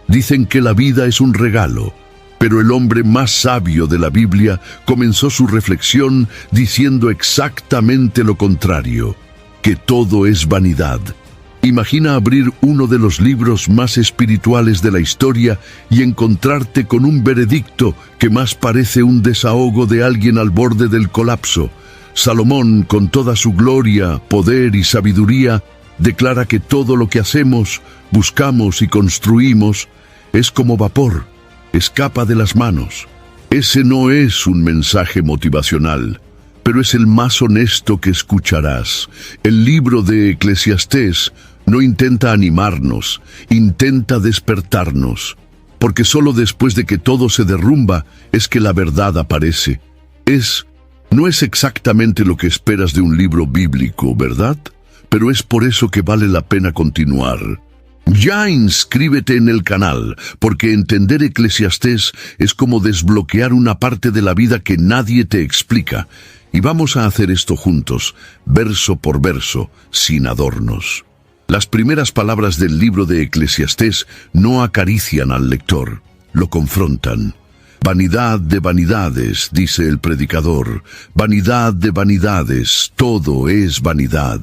Dicen que la vida es un regalo, pero el hombre más sabio de la Biblia comenzó su reflexión diciendo exactamente lo contrario, que todo es vanidad. Imagina abrir uno de los libros más espirituales de la historia y encontrarte con un veredicto que más parece un desahogo de alguien al borde del colapso. Salomón, con toda su gloria, poder y sabiduría, declara que todo lo que hacemos, buscamos y construimos es como vapor, escapa de las manos. Ese no es un mensaje motivacional, pero es el más honesto que escucharás. El libro de Eclesiastés no intenta animarnos, intenta despertarnos, porque solo después de que todo se derrumba es que la verdad aparece. No es exactamente lo que esperas de un libro bíblico, ¿verdad? Pero es por eso que vale la pena continuar. Ya inscríbete en el canal, porque entender Eclesiastés es como desbloquear una parte de la vida que nadie te explica. Y vamos a hacer esto juntos, verso por verso, sin adornos. Las primeras palabras del libro de Eclesiastés no acarician al lector, lo confrontan. Vanidad de vanidades, dice el predicador, vanidad de vanidades, todo es vanidad.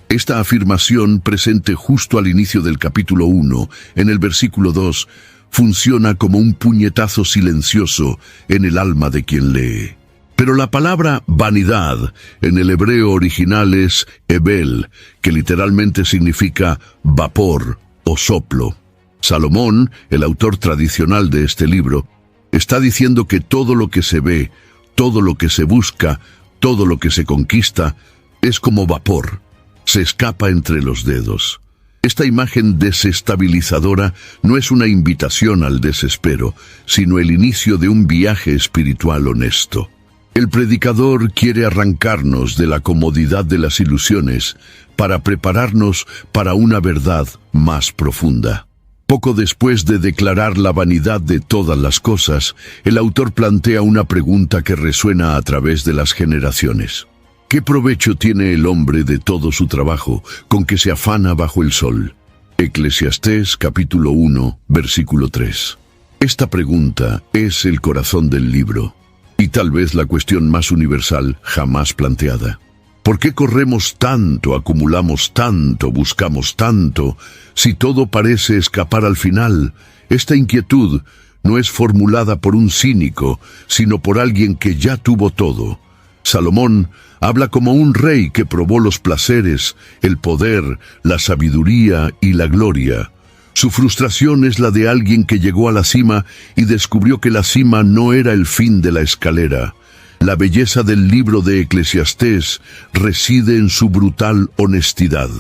Esta afirmación, presente justo al inicio del capítulo 1, en el versículo 2, funciona como un puñetazo silencioso en el alma de quien lee. Pero la palabra vanidad en el hebreo original es hebel, que literalmente significa vapor o soplo. Salomón, el autor tradicional de este libro, está diciendo que todo lo que se ve, todo lo que se busca, todo lo que se conquista, es como vapor, se escapa entre los dedos. Esta imagen desestabilizadora no es una invitación al desespero, sino el inicio de un viaje espiritual honesto. El predicador quiere arrancarnos de la comodidad de las ilusiones para prepararnos para una verdad más profunda. Poco después de declarar la vanidad de todas las cosas, el autor plantea una pregunta que resuena a través de las generaciones. ¿Qué provecho tiene el hombre de todo su trabajo con que se afana bajo el sol? Eclesiastés capítulo 1, versículo 3. Esta pregunta es el corazón del libro. Y tal vez la cuestión más universal jamás planteada. ¿Por qué corremos tanto, acumulamos tanto, buscamos tanto, si todo parece escapar al final? Esta inquietud no es formulada por un cínico, sino por alguien que ya tuvo todo. Salomón habla como un rey que probó los placeres, el poder, la sabiduría y la gloria. Su frustración es la de alguien que llegó a la cima y descubrió que la cima no era el fin de la escalera. La belleza del libro de Eclesiastés reside en su brutal honestidad.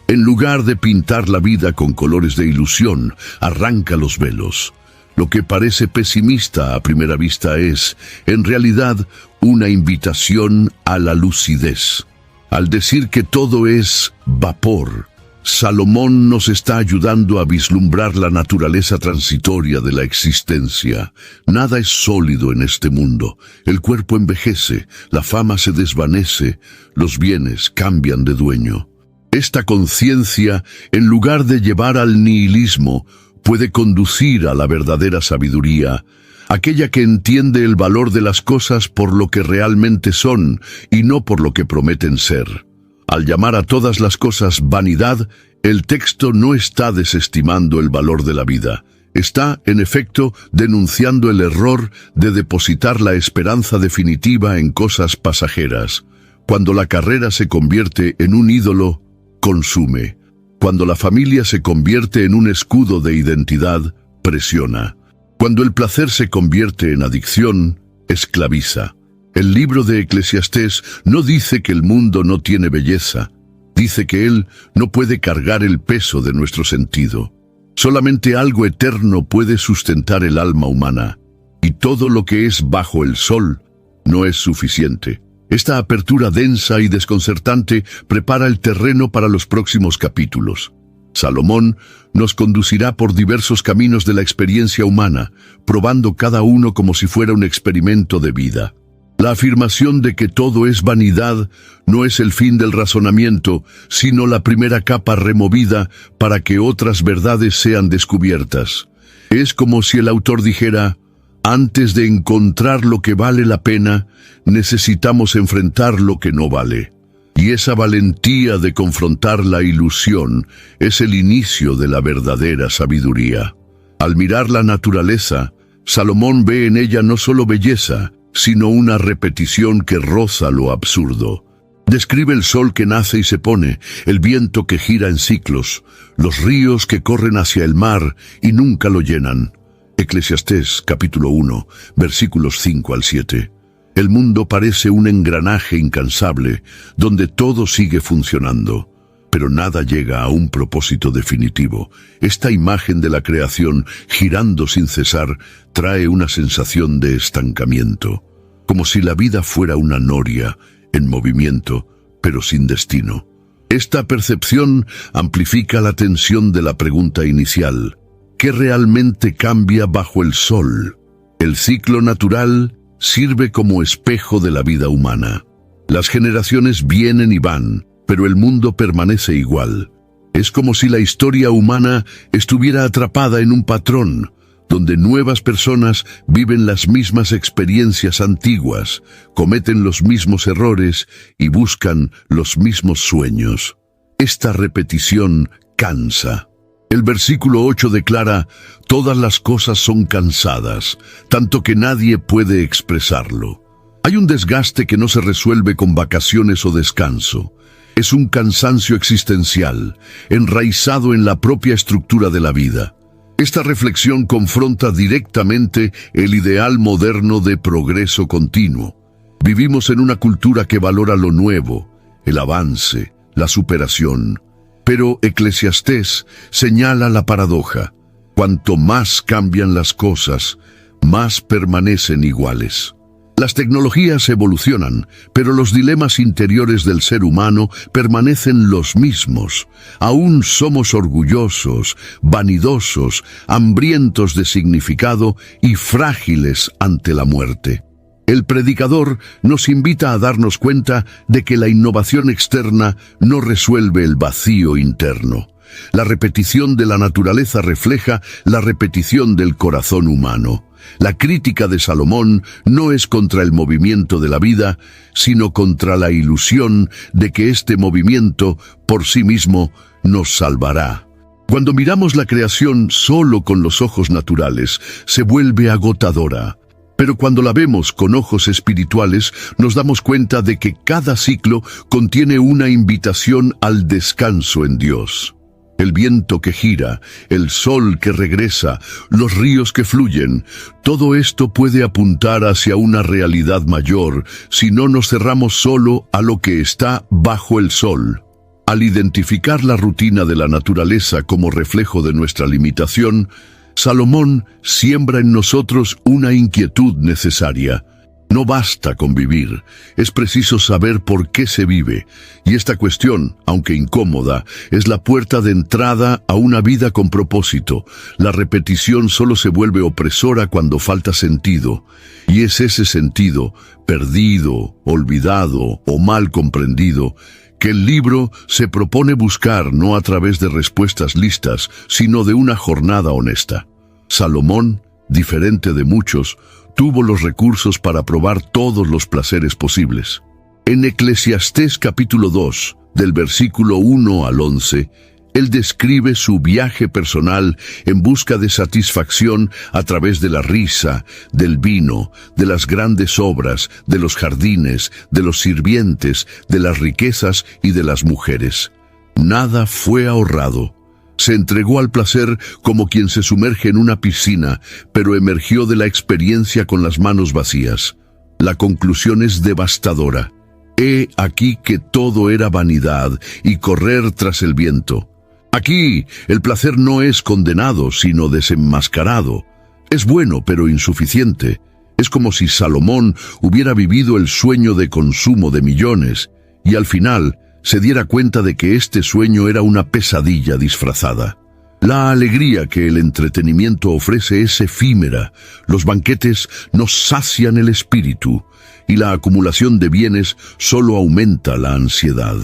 En lugar de pintar la vida con colores de ilusión, arranca los velos. Lo que parece pesimista a primera vista es, en realidad, una invitación a la lucidez. Al decir que todo es vapor, Salomón nos está ayudando a vislumbrar la naturaleza transitoria de la existencia. Nada es sólido en este mundo. El cuerpo envejece, la fama se desvanece, los bienes cambian de dueño. Esta conciencia, en lugar de llevar al nihilismo, puede conducir a la verdadera sabiduría, aquella que entiende el valor de las cosas por lo que realmente son y no por lo que prometen ser. Al llamar a todas las cosas vanidad, el texto no está desestimando el valor de la vida. Está, en efecto, denunciando el error de depositar la esperanza definitiva en cosas pasajeras. Cuando la carrera se convierte en un ídolo, consume. Cuando la familia se convierte en un escudo de identidad, presiona. Cuando el placer se convierte en adicción, esclaviza. El libro de Eclesiastés no dice que el mundo no tiene belleza, dice que él no puede cargar el peso de nuestro sentido. Solamente algo eterno puede sustentar el alma humana, y todo lo que es bajo el sol no es suficiente. Esta apertura densa y desconcertante prepara el terreno para los próximos capítulos. Salomón nos conducirá por diversos caminos de la experiencia humana, probando cada uno como si fuera un experimento de vida. La afirmación de que todo es vanidad no es el fin del razonamiento, sino la primera capa removida para que otras verdades sean descubiertas. Es como si el autor dijera: antes de encontrar lo que vale la pena, necesitamos enfrentar lo que no vale. Y esa valentía de confrontar la ilusión es el inicio de la verdadera sabiduría. Al mirar la naturaleza, Salomón ve en ella no solo belleza, sino una repetición que roza lo absurdo. Describe el sol que nace y se pone, el viento que gira en ciclos, los ríos que corren hacia el mar y nunca lo llenan. Eclesiastés capítulo 1, versículos 5 al 7. El mundo parece un engranaje incansable, donde todo sigue funcionando, pero nada llega a un propósito definitivo. Esta imagen de la creación girando sin cesar trae una sensación de estancamiento, como si la vida fuera una noria en movimiento, pero sin destino. Esta percepción amplifica la tensión de la pregunta inicial: ¿qué realmente cambia bajo el sol? El ciclo natural sirve como espejo de la vida humana. Las generaciones vienen y van, pero el mundo permanece igual. Es como si la historia humana estuviera atrapada en un patrón, donde nuevas personas viven las mismas experiencias antiguas, cometen los mismos errores y buscan los mismos sueños. Esta repetición cansa. El versículo 8 declara: todas las cosas son cansadas, tanto que nadie puede expresarlo. Hay un desgaste que no se resuelve con vacaciones o descanso. Es un cansancio existencial, enraizado en la propia estructura de la vida. Esta reflexión confronta directamente el ideal moderno de progreso continuo. Vivimos en una cultura que valora lo nuevo, el avance, la superación. Pero Eclesiastés señala la paradoja: cuanto más cambian las cosas, más permanecen iguales. Las tecnologías evolucionan, pero los dilemas interiores del ser humano permanecen los mismos. Aún somos orgullosos, vanidosos, hambrientos de significado y frágiles ante la muerte. El predicador nos invita a darnos cuenta de que la innovación externa no resuelve el vacío interno. La repetición de la naturaleza refleja la repetición del corazón humano. La crítica de Salomón no es contra el movimiento de la vida, sino contra la ilusión de que este movimiento por sí mismo nos salvará. Cuando miramos la creación solo con los ojos naturales, se vuelve agotadora. Pero cuando la vemos con ojos espirituales, nos damos cuenta de que cada ciclo contiene una invitación al descanso en Dios. El viento que gira, el sol que regresa, los ríos que fluyen, todo esto puede apuntar hacia una realidad mayor si no nos cerramos solo a lo que está bajo el sol. Al identificar la rutina de la naturaleza como reflejo de nuestra limitación, Salomón siembra en nosotros una inquietud necesaria. No basta con vivir, es preciso saber por qué se vive, y esta cuestión, aunque incómoda, es la puerta de entrada a una vida con propósito. La repetición solo se vuelve opresora cuando falta sentido, y es ese sentido, perdido, olvidado o mal comprendido, que el libro se propone buscar no a través de respuestas listas, sino de una jornada honesta. Salomón, diferente de muchos, tuvo los recursos para probar todos los placeres posibles. En Eclesiastés capítulo 2, del versículo 1 al 11, él describe su viaje personal en busca de satisfacción a través de la risa, del vino, de las grandes obras, de los jardines, de los sirvientes, de las riquezas y de las mujeres. Nada fue ahorrado. Se entregó al placer como quien se sumerge en una piscina, pero emergió de la experiencia con las manos vacías. La conclusión es devastadora. He aquí que todo era vanidad y correr tras el viento. Aquí el placer no es condenado, sino desenmascarado. Es bueno, pero insuficiente. Es como si Salomón hubiera vivido el sueño de consumo de millones, y al final se diera cuenta de que este sueño era una pesadilla disfrazada. La alegría que el entretenimiento ofrece es efímera, los banquetes no sacian el espíritu, y la acumulación de bienes solo aumenta la ansiedad.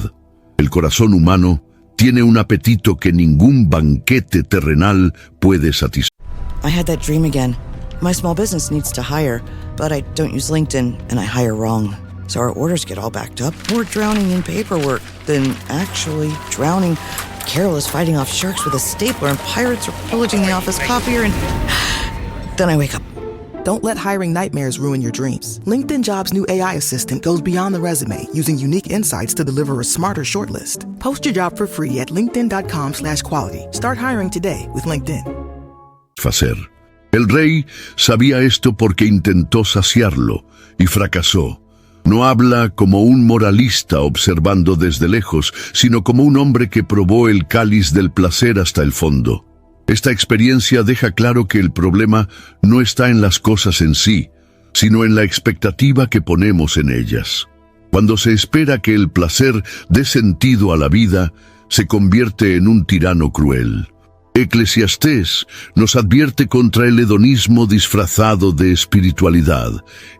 El corazón humano tiene un apetito que ningún banquete terrenal puede satisfacer. I had that dream again. My small business needs to hire, but I don't use LinkedIn, and I hire wrong. So our orders get all backed up. We're drowning in paperwork, then actually drowning, careless fighting off sharks with a stapler, and pirates are pillaging the office copier, and then I wake up. Don't let hiring nightmares ruin your dreams. LinkedIn Jobs' new AI assistant goes beyond the resume, using unique insights to deliver a smarter shortlist. Post your job for free at linkedin.com/quality. Start hiring today with LinkedIn. Facer. El rey sabía esto porque intentó saciarlo y fracasó. No habla como un moralista observando desde lejos, sino como un hombre que probó el cáliz del placer hasta el fondo. Esta experiencia deja claro que el problema no está en las cosas en sí, sino en la expectativa que ponemos en ellas. Cuando se espera que el placer dé sentido a la vida, se convierte en un tirano cruel. Eclesiastés nos advierte contra el hedonismo disfrazado de espiritualidad,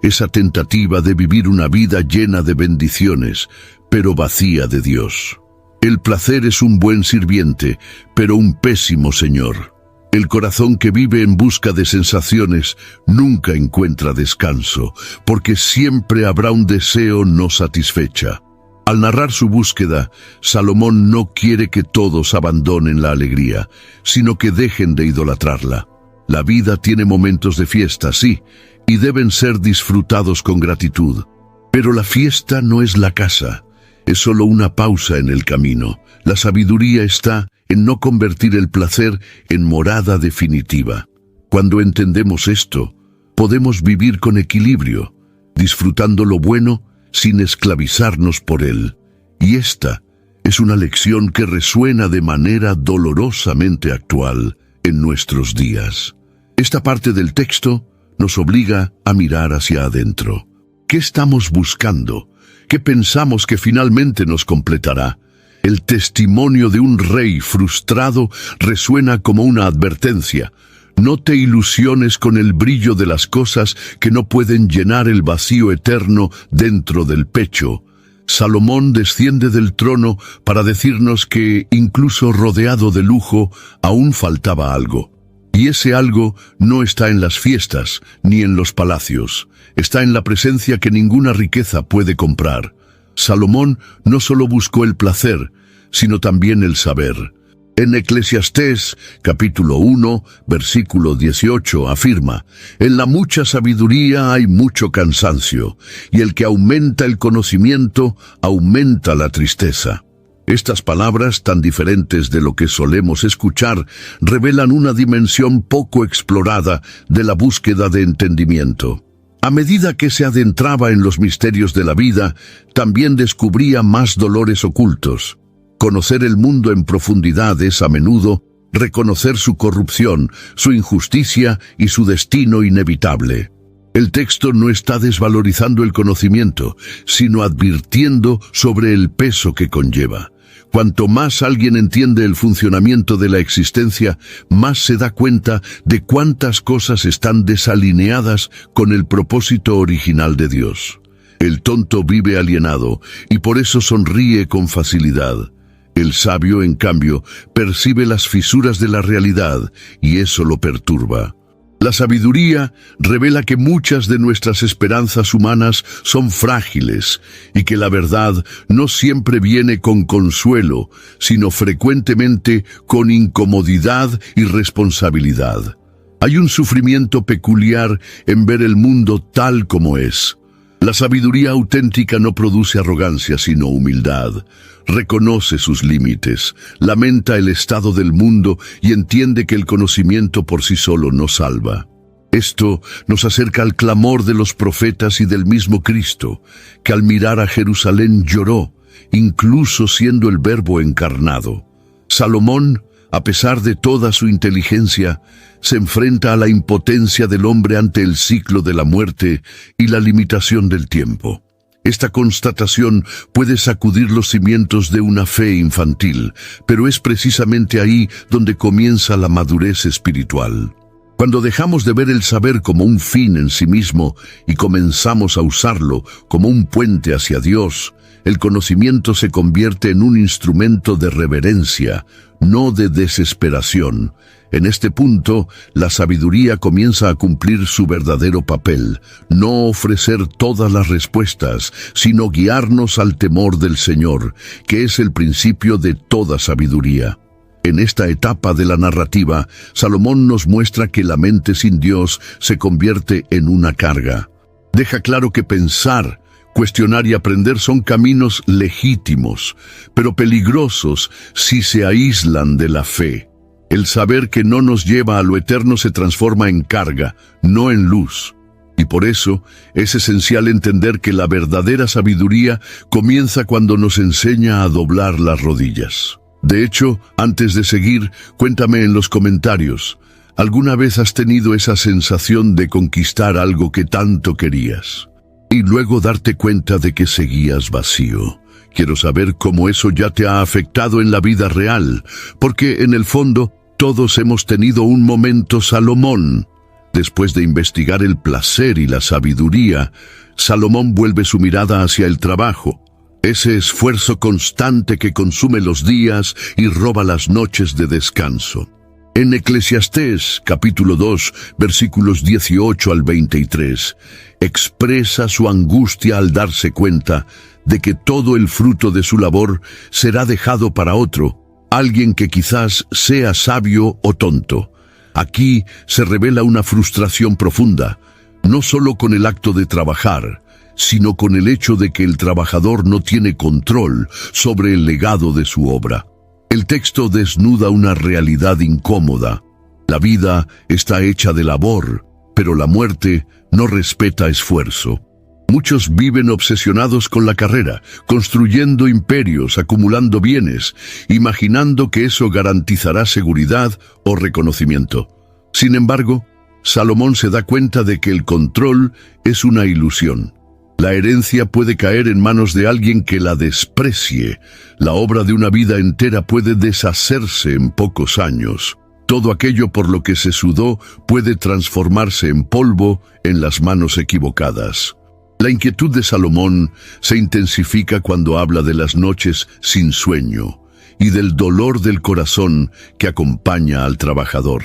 esa tentativa de vivir una vida llena de bendiciones, pero vacía de Dios. El placer es un buen sirviente, pero un pésimo señor. El corazón que vive en busca de sensaciones nunca encuentra descanso, porque siempre habrá un deseo no satisfecha. Al narrar su búsqueda, Salomón no quiere que todos abandonen la alegría, sino que dejen de idolatrarla. La vida tiene momentos de fiesta, sí, y deben ser disfrutados con gratitud. Pero la fiesta no es la casa. Es solo una pausa en el camino. La sabiduría está en no convertir el placer en morada definitiva. Cuando entendemos esto, podemos vivir con equilibrio, disfrutando lo bueno sin esclavizarnos por él. Y esta es una lección que resuena de manera dolorosamente actual en nuestros días. Esta parte del texto nos obliga a mirar hacia adentro. ¿Qué estamos buscando? ¿Qué pensamos que finalmente nos completará? El testimonio de un rey frustrado resuena como una advertencia. No te ilusiones con el brillo de las cosas que no pueden llenar el vacío eterno dentro del pecho. Salomón desciende del trono para decirnos que, incluso rodeado de lujo, aún faltaba algo. Y ese algo no está en las fiestas, ni en los palacios. Está en la presencia que ninguna riqueza puede comprar. Salomón no solo buscó el placer, sino también el saber. En Eclesiastés, capítulo 1, versículo 18, afirma: «En la mucha sabiduría hay mucho cansancio, y el que aumenta el conocimiento, aumenta la tristeza». Estas palabras, tan diferentes de lo que solemos escuchar, revelan una dimensión poco explorada de la búsqueda de entendimiento. A medida que se adentraba en los misterios de la vida, también descubría más dolores ocultos. Conocer el mundo en profundidad es, a menudo, reconocer su corrupción, su injusticia y su destino inevitable. El texto no está desvalorizando el conocimiento, sino advirtiendo sobre el peso que conlleva. Cuanto más alguien entiende el funcionamiento de la existencia, más se da cuenta de cuántas cosas están desalineadas con el propósito original de Dios. El tonto vive alienado y por eso sonríe con facilidad. El sabio, en cambio, percibe las fisuras de la realidad y eso lo perturba. La sabiduría revela que muchas de nuestras esperanzas humanas son frágiles y que la verdad no siempre viene con consuelo, sino frecuentemente con incomodidad y responsabilidad. Hay un sufrimiento peculiar en ver el mundo tal como es. La sabiduría auténtica no produce arrogancia, sino humildad. Reconoce sus límites, lamenta el estado del mundo y entiende que el conocimiento por sí solo no salva. Esto nos acerca al clamor de los profetas y del mismo Cristo, que al mirar a Jerusalén lloró, incluso siendo el Verbo encarnado. Salomón, a pesar de toda su inteligencia, se enfrenta a la impotencia del hombre ante el ciclo de la muerte y la limitación del tiempo. Esta constatación puede sacudir los cimientos de una fe infantil, pero es precisamente ahí donde comienza la madurez espiritual. Cuando dejamos de ver el saber como un fin en sí mismo y comenzamos a usarlo como un puente hacia Dios, el conocimiento se convierte en un instrumento de reverencia, no de desesperación. En este punto, la sabiduría comienza a cumplir su verdadero papel, no ofrecer todas las respuestas, sino guiarnos al temor del Señor, que es el principio de toda sabiduría. En esta etapa de la narrativa, Salomón nos muestra que la mente sin Dios se convierte en una carga. Deja claro que pensar, cuestionar y aprender son caminos legítimos, pero peligrosos si se aíslan de la fe. El saber que no nos lleva a lo eterno se transforma en carga, no en luz. Y por eso es esencial entender que la verdadera sabiduría comienza cuando nos enseña a doblar las rodillas. De hecho, antes de seguir, cuéntame en los comentarios, ¿alguna vez has tenido esa sensación de conquistar algo que tanto querías y luego darte cuenta de que seguías vacío? Quiero saber cómo eso ya te ha afectado en la vida real, porque en el fondo todos hemos tenido un momento Salomón. Después de investigar el placer y la sabiduría, Salomón vuelve su mirada hacia el trabajo, ese esfuerzo constante que consume los días y roba las noches de descanso. En Eclesiastés, capítulo 2, versículos 18 al 23, expresa su angustia al darse cuenta de que todo el fruto de su labor será dejado para otro, alguien que quizás sea sabio o tonto. Aquí se revela una frustración profunda, no solo con el acto de trabajar, sino con el hecho de que el trabajador no tiene control sobre el legado de su obra. El texto desnuda una realidad incómoda. La vida está hecha de labor, pero la muerte no respeta esfuerzo. Muchos viven obsesionados con la carrera, construyendo imperios, acumulando bienes, imaginando que eso garantizará seguridad o reconocimiento. Sin embargo, Salomón se da cuenta de que el control es una ilusión. La herencia puede caer en manos de alguien que la desprecie. La obra de una vida entera puede deshacerse en pocos años. Todo aquello por lo que se sudó puede transformarse en polvo en las manos equivocadas. La inquietud de Salomón se intensifica cuando habla de las noches sin sueño y del dolor del corazón que acompaña al trabajador.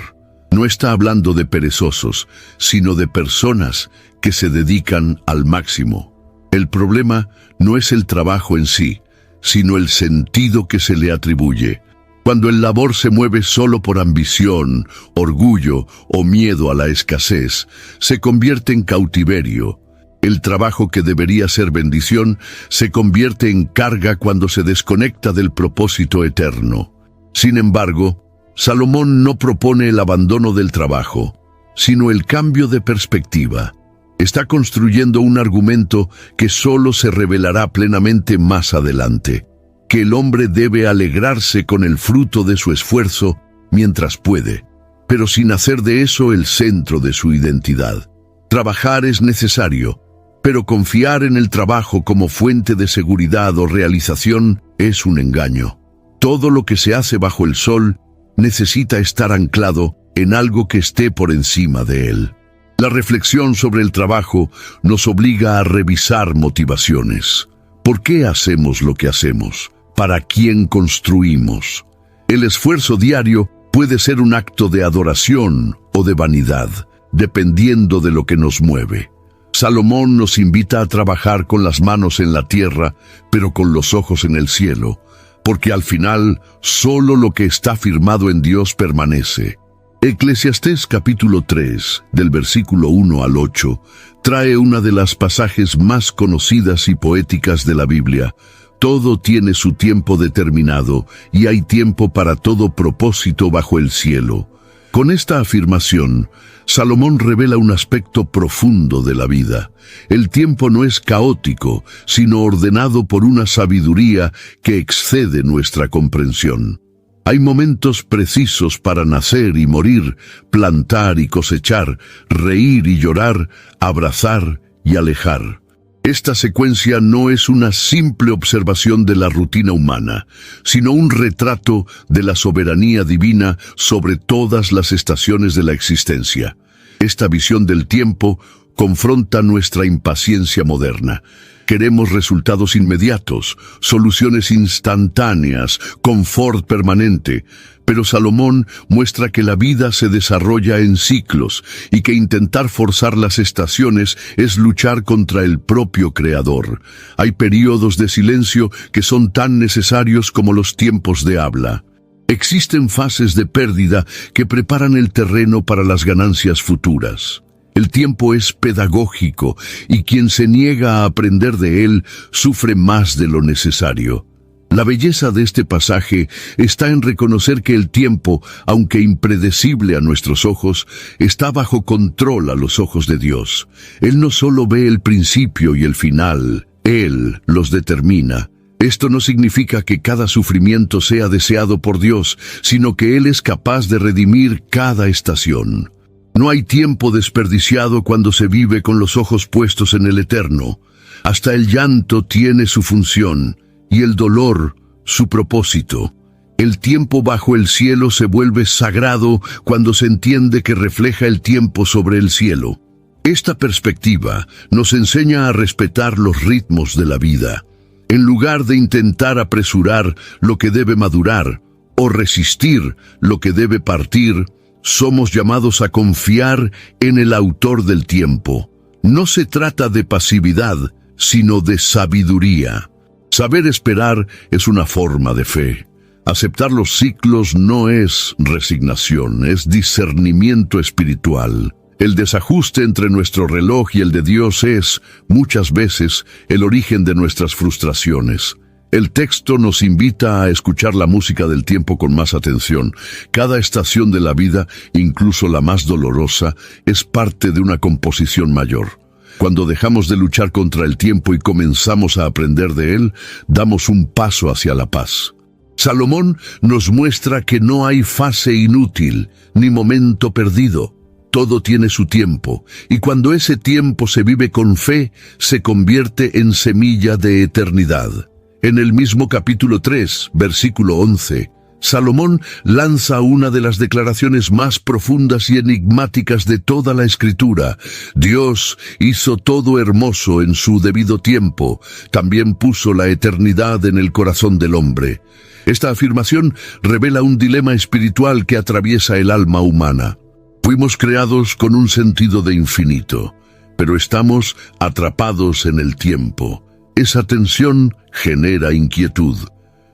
No está hablando de perezosos, sino de personas que se dedican al máximo. El problema no es el trabajo en sí, sino el sentido que se le atribuye. Cuando el labor se mueve solo por ambición, orgullo o miedo a la escasez, se convierte en cautiverio. El trabajo que debería ser bendición se convierte en carga cuando se desconecta del propósito eterno. Sin embargo, Salomón no propone el abandono del trabajo, sino el cambio de perspectiva. Está construyendo un argumento que solo se revelará plenamente más adelante, que el hombre debe alegrarse con el fruto de su esfuerzo mientras puede, pero sin hacer de eso el centro de su identidad. Trabajar es necesario, pero confiar en el trabajo como fuente de seguridad o realización es un engaño. Todo lo que se hace bajo el sol necesita estar anclado en algo que esté por encima de él. La reflexión sobre el trabajo nos obliga a revisar motivaciones. ¿Por qué hacemos lo que hacemos? ¿Para quién construimos? El esfuerzo diario puede ser un acto de adoración o de vanidad, dependiendo de lo que nos mueve. Salomón nos invita a trabajar con las manos en la tierra, pero con los ojos en el cielo, porque al final solo lo que está firmado en Dios permanece. Eclesiastés capítulo 3, del versículo 1 al 8, trae una de las pasajes más conocidas y poéticas de la Biblia. Todo tiene su tiempo determinado, y hay tiempo para todo propósito bajo el cielo. Con esta afirmación, Salomón revela un aspecto profundo de la vida. El tiempo no es caótico, sino ordenado por una sabiduría que excede nuestra comprensión. Hay momentos precisos para nacer y morir, plantar y cosechar, reír y llorar, abrazar y alejar. Esta secuencia no es una simple observación de la rutina humana, sino un retrato de la soberanía divina sobre todas las estaciones de la existencia. Esta visión del tiempo confronta nuestra impaciencia moderna. Queremos resultados inmediatos, soluciones instantáneas, confort permanente. Pero Salomón muestra que la vida se desarrolla en ciclos y que intentar forzar las estaciones es luchar contra el propio Creador. Hay períodos de silencio que son tan necesarios como los tiempos de habla. Existen fases de pérdida que preparan el terreno para las ganancias futuras. El tiempo es pedagógico y quien se niega a aprender de él sufre más de lo necesario. La belleza de este pasaje está en reconocer que el tiempo, aunque impredecible a nuestros ojos, está bajo control a los ojos de Dios. Él no solo ve el principio y el final, Él los determina. Esto no significa que cada sufrimiento sea deseado por Dios, sino que Él es capaz de redimir cada estación. No hay tiempo desperdiciado cuando se vive con los ojos puestos en el eterno. Hasta el llanto tiene su función y el dolor su propósito. El tiempo bajo el cielo se vuelve sagrado cuando se entiende que refleja el tiempo sobre el cielo. Esta perspectiva nos enseña a respetar los ritmos de la vida. En lugar de intentar apresurar lo que debe madurar o resistir lo que debe partir, somos llamados a confiar en el autor del tiempo. No se trata de pasividad, sino de sabiduría. Saber esperar es una forma de fe. Aceptar los ciclos no es resignación, es discernimiento espiritual. El desajuste entre nuestro reloj y el de Dios es, muchas veces, el origen de nuestras frustraciones. El texto nos invita a escuchar la música del tiempo con más atención. Cada estación de la vida, incluso la más dolorosa, es parte de una composición mayor. Cuando dejamos de luchar contra el tiempo y comenzamos a aprender de él, damos un paso hacia la paz. Salomón nos muestra que no hay fase inútil, ni momento perdido. Todo tiene su tiempo, y cuando ese tiempo se vive con fe, se convierte en semilla de eternidad. En el mismo capítulo 3, versículo 11, Salomón lanza una de las declaraciones más profundas y enigmáticas de toda la Escritura. Dios hizo todo hermoso en su debido tiempo. También puso la eternidad en el corazón del hombre. Esta afirmación revela un dilema espiritual que atraviesa el alma humana. Fuimos creados con un sentido de infinito, pero estamos atrapados en el tiempo. Esa tensión genera inquietud.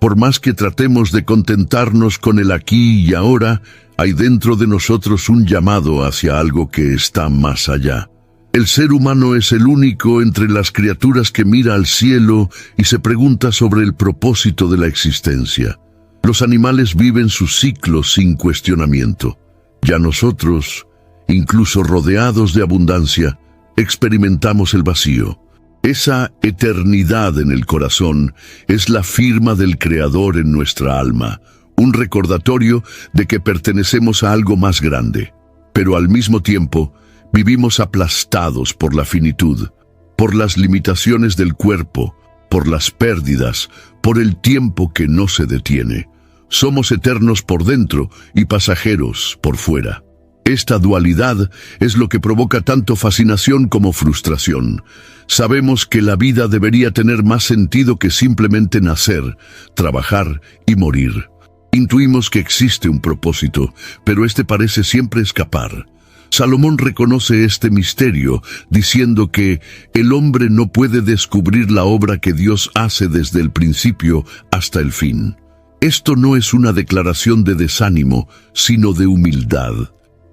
Por más que tratemos de contentarnos con el aquí y ahora, hay dentro de nosotros un llamado hacia algo que está más allá. El ser humano es el único entre las criaturas que mira al cielo y se pregunta sobre el propósito de la existencia. Los animales viven sus ciclos sin cuestionamiento. Ya nosotros, incluso rodeados de abundancia, experimentamos el vacío. Esa eternidad en el corazón es la firma del Creador en nuestra alma, un recordatorio de que pertenecemos a algo más grande. Pero al mismo tiempo, vivimos aplastados por la finitud, por las limitaciones del cuerpo, por las pérdidas, por el tiempo que no se detiene. Somos eternos por dentro y pasajeros por fuera. Esta dualidad es lo que provoca tanto fascinación como frustración. Sabemos que la vida debería tener más sentido que simplemente nacer, trabajar y morir. Intuimos que existe un propósito, pero este parece siempre escapar. Salomón reconoce este misterio, diciendo que el hombre no puede descubrir la obra que Dios hace desde el principio hasta el fin. Esto no es una declaración de desánimo, sino de humildad.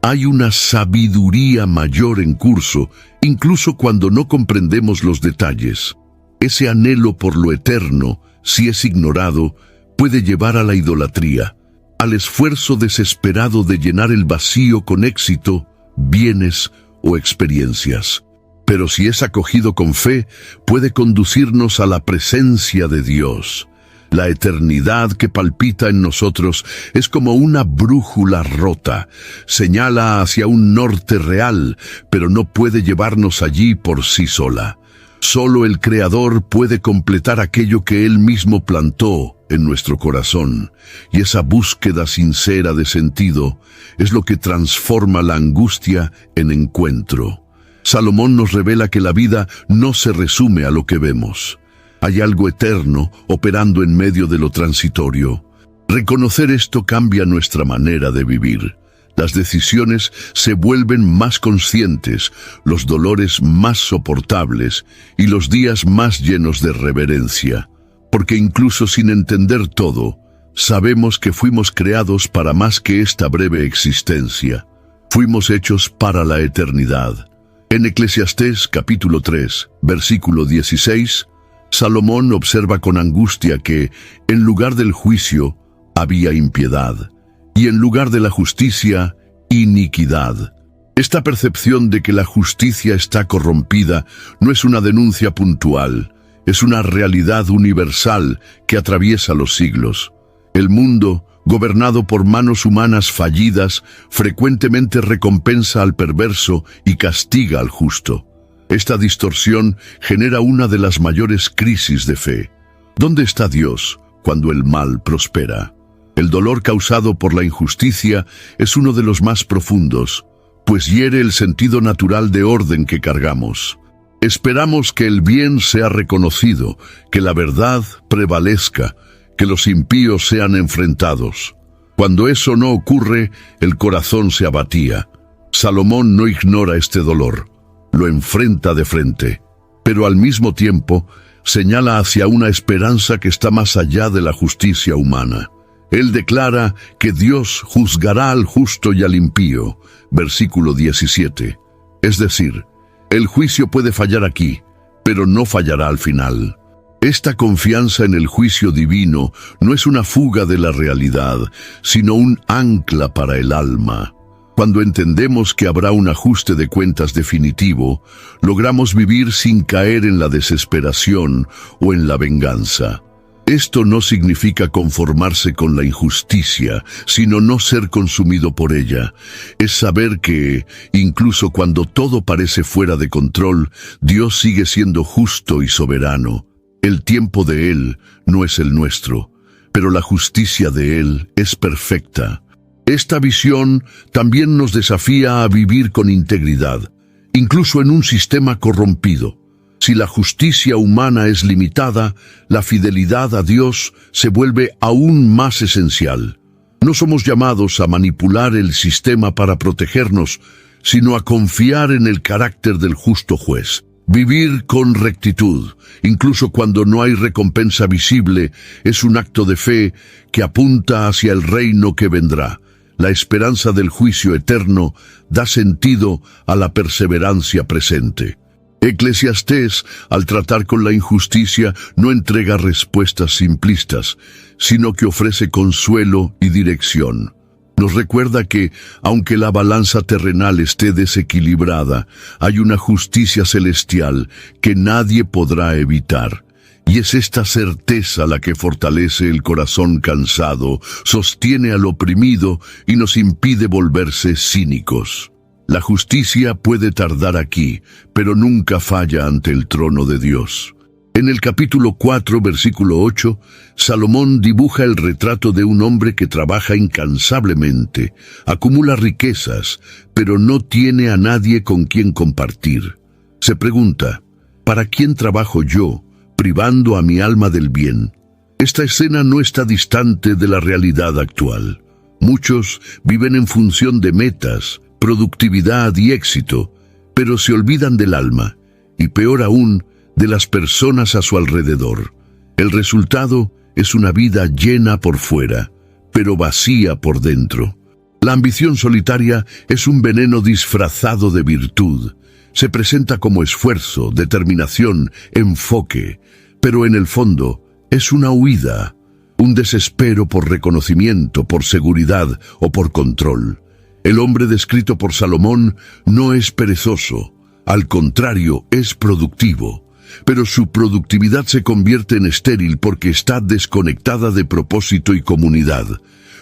Hay una sabiduría mayor en curso, incluso cuando no comprendemos los detalles. Ese anhelo por lo eterno, si es ignorado, puede llevar a la idolatría, al esfuerzo desesperado de llenar el vacío con éxito, bienes o experiencias. Pero si es acogido con fe, puede conducirnos a la presencia de Dios. La eternidad que palpita en nosotros es como una brújula rota. Señala hacia un norte real, pero no puede llevarnos allí por sí sola. Solo el Creador puede completar aquello que Él mismo plantó en nuestro corazón. Y esa búsqueda sincera de sentido es lo que transforma la angustia en encuentro. Salomón nos revela que la vida no se resume a lo que vemos. Hay algo eterno operando en medio de lo transitorio. Reconocer esto cambia nuestra manera de vivir. Las decisiones se vuelven más conscientes, los dolores más soportables y los días más llenos de reverencia. Porque incluso sin entender todo, sabemos que fuimos creados para más que esta breve existencia. Fuimos hechos para la eternidad. En Eclesiastés capítulo 3, versículo 16, Salomón observa con angustia que, en lugar del juicio, había impiedad, y en lugar de la justicia, iniquidad. Esta percepción de que la justicia está corrompida no es una denuncia puntual, es una realidad universal que atraviesa los siglos. El mundo, gobernado por manos humanas fallidas, frecuentemente recompensa al perverso y castiga al justo. Esta distorsión genera una de las mayores crisis de fe. ¿Dónde está Dios cuando el mal prospera? El dolor causado por la injusticia es uno de los más profundos, pues hiere el sentido natural de orden que cargamos. Esperamos que el bien sea reconocido, que la verdad prevalezca, que los impíos sean enfrentados. Cuando eso no ocurre, el corazón se abatía. Salomón no ignora este dolor, lo enfrenta de frente, pero al mismo tiempo señala hacia una esperanza que está más allá de la justicia humana. Él declara que Dios juzgará al justo y al impío, versículo 17. Es decir, el juicio puede fallar aquí, pero no fallará al final. Esta confianza en el juicio divino no es una fuga de la realidad, sino un ancla para el alma. Cuando entendemos que habrá un ajuste de cuentas definitivo, logramos vivir sin caer en la desesperación o en la venganza. Esto no significa conformarse con la injusticia, sino no ser consumido por ella. Es saber que, incluso cuando todo parece fuera de control, Dios sigue siendo justo y soberano. El tiempo de Él no es el nuestro, pero la justicia de Él es perfecta. Esta visión también nos desafía a vivir con integridad, incluso en un sistema corrompido. Si la justicia humana es limitada, la fidelidad a Dios se vuelve aún más esencial. No somos llamados a manipular el sistema para protegernos, sino a confiar en el carácter del justo juez. Vivir con rectitud, incluso cuando no hay recompensa visible, es un acto de fe que apunta hacia el reino que vendrá. La esperanza del juicio eterno da sentido a la perseverancia presente. Eclesiastés, al tratar con la injusticia, no entrega respuestas simplistas, sino que ofrece consuelo y dirección. Nos recuerda que, aunque la balanza terrenal esté desequilibrada, hay una justicia celestial que nadie podrá evitar. Y es esta certeza la que fortalece el corazón cansado, sostiene al oprimido y nos impide volverse cínicos. La justicia puede tardar aquí, pero nunca falla ante el trono de Dios. En el capítulo 4, versículo 8, Salomón dibuja el retrato de un hombre que trabaja incansablemente, acumula riquezas, pero no tiene a nadie con quien compartir. Se pregunta, ¿para quién trabajo yo, privando a mi alma del bien? Esta escena no está distante de la realidad actual. Muchos viven en función de metas, productividad y éxito, pero se olvidan del alma, y peor aún, de las personas a su alrededor. El resultado es una vida llena por fuera, pero vacía por dentro. La ambición solitaria es un veneno disfrazado de virtud. Se presenta como esfuerzo, determinación, enfoque, pero en el fondo es una huida, un desespero por reconocimiento, por seguridad o por control. El hombre descrito por Salomón no es perezoso, al contrario, es productivo. Pero su productividad se convierte en estéril porque está desconectada de propósito y comunidad.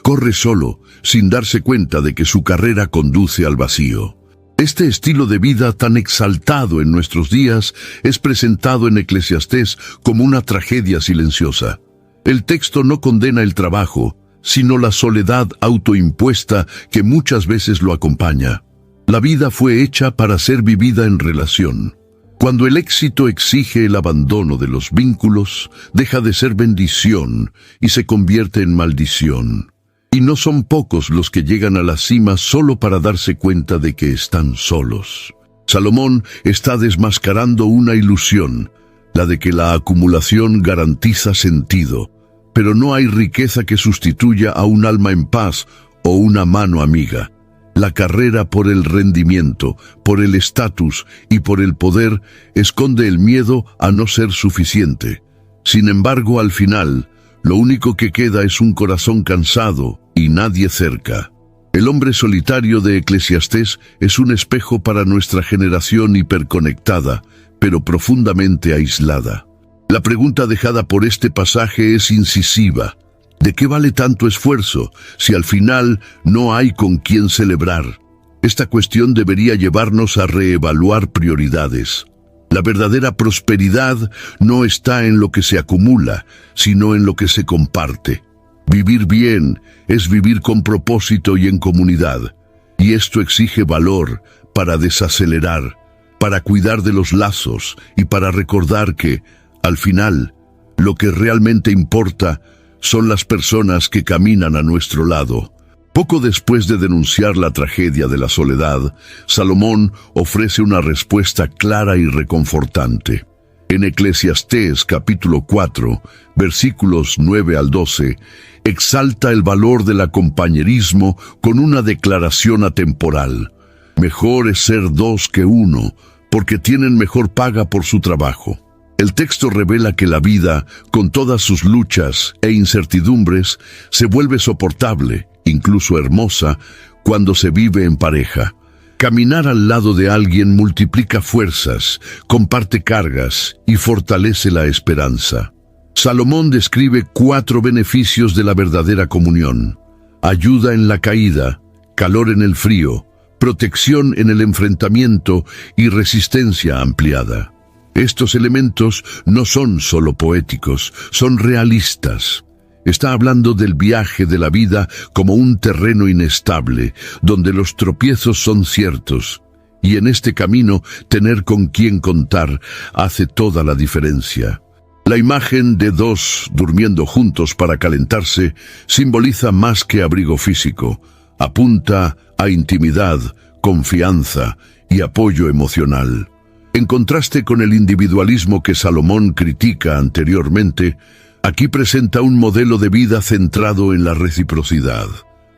Corre solo, sin darse cuenta de que su carrera conduce al vacío. Este estilo de vida tan exaltado en nuestros días es presentado en Eclesiastés como una tragedia silenciosa. El texto no condena el trabajo, sino la soledad autoimpuesta que muchas veces lo acompaña. La vida fue hecha para ser vivida en relación. Cuando el éxito exige el abandono de los vínculos, deja de ser bendición y se convierte en maldición. Y no son pocos los que llegan a la cima solo para darse cuenta de que están solos. Salomón está desmascarando una ilusión, la de que la acumulación garantiza sentido, pero no hay riqueza que sustituya a un alma en paz o una mano amiga. La carrera por el rendimiento, por el estatus y por el poder esconde el miedo a no ser suficiente. Sin embargo, al final, lo único que queda es un corazón cansado y nadie cerca. El hombre solitario de Eclesiastés es un espejo para nuestra generación hiperconectada, pero profundamente aislada. La pregunta dejada por este pasaje es incisiva. ¿De qué vale tanto esfuerzo si al final no hay con quién celebrar? Esta cuestión debería llevarnos a reevaluar prioridades. La verdadera prosperidad no está en lo que se acumula, sino en lo que se comparte. Vivir bien es vivir con propósito y en comunidad, y esto exige valor para desacelerar, para cuidar de los lazos y para recordar que, al final, lo que realmente importa son las personas que caminan a nuestro lado. Poco después de denunciar la tragedia de la soledad, Salomón ofrece una respuesta clara y reconfortante. En Eclesiastés capítulo 4, versículos 9 al 12, exalta el valor del compañerismo con una declaración atemporal. Mejor es ser dos que uno, porque tienen mejor paga por su trabajo. El texto revela que la vida, con todas sus luchas e incertidumbres, se vuelve soportable, incluso hermosa, cuando se vive en pareja. Caminar al lado de alguien multiplica fuerzas, comparte cargas y fortalece la esperanza. Salomón describe 4 beneficios de la verdadera comunión: ayuda en la caída, calor en el frío, protección en el enfrentamiento y resistencia ampliada. Estos elementos no son solo poéticos, son realistas. Está hablando del viaje de la vida como un terreno inestable, donde los tropiezos son ciertos, y en este camino tener con quién contar hace toda la diferencia. La imagen de 2 durmiendo juntos para calentarse simboliza más que abrigo físico, apunta a intimidad, confianza y apoyo emocional. En contraste con el individualismo que Salomón critica anteriormente, aquí presenta un modelo de vida centrado en la reciprocidad.